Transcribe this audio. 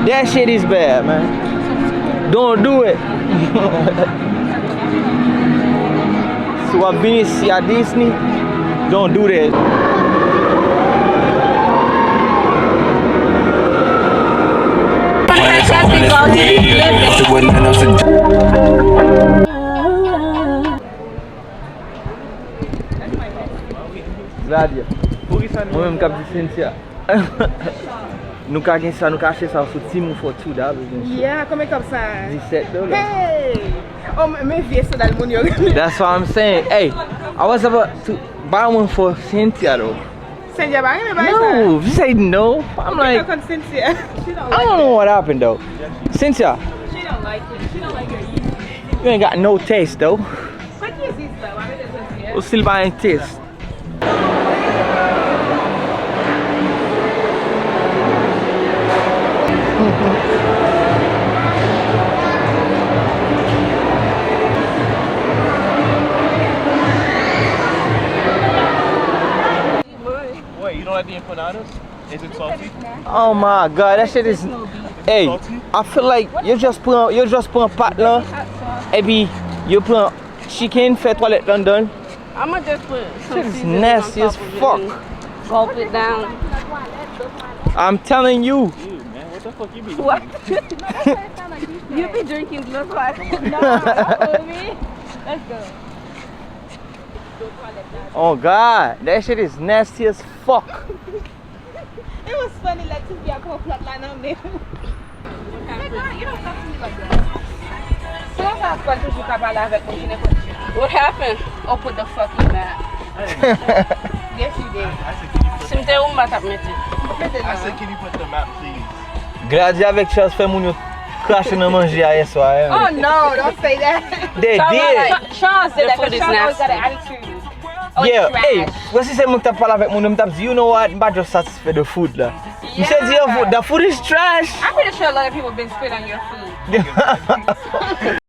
That shit is bad, man. Don't do it. So I've been ici à Disney. Don't do that. Zadia. Moi-même, cap de Cynthia. Nous avons ça, nous acheté ça sur Timon for $2. Yeah, combien comme ça? $17. Hey! Oh, mais vieux, ça dans le monde. That's what I'm saying. Hey, I was about to buy one for Cynthia though. Cynthia, buy me buy No, you say no. I'm like, Cynthia. I don't know what happened though. Cynthia, She don't like it. She don't like it. you ain't got no taste though. What is this though? I mean, this We're still buying taste. Wait, you don't like the empanadas? Is it salty? Oh my god, that shit is. Hey, salty? I feel like you just put un pat là, et puis you put un chicken, fait toilette London. I'ma just put some Shit is seasoning nasty on as top of it fuck. and gulp it down. I'm telling you. Ew, man, what the fuck you be What? doing? You be drinking blood like me. Let's go. Oh god, that shit is nasty as fuck. It was funny, like, to be a couple flatline on me. You don't talk to me like that. What happened? Oh, put the fucking mat. Yes, you did. Simte ou mbatap mette. I said, can you put the map, please? Gradi avec Charles fait moun yo cracher nan manger hier soir. Oh no, don't say that. They did. Sean said that food because is Sean always got an nasty. attitude. Oh, Yeah, it's hey, trash. voici c'est moi qui t'a parlé avec mon homme, t'a dit, you know what, I'm just satisfied the food là. You said the food is trash. I'm pretty sure a lot of people have been spit on your food.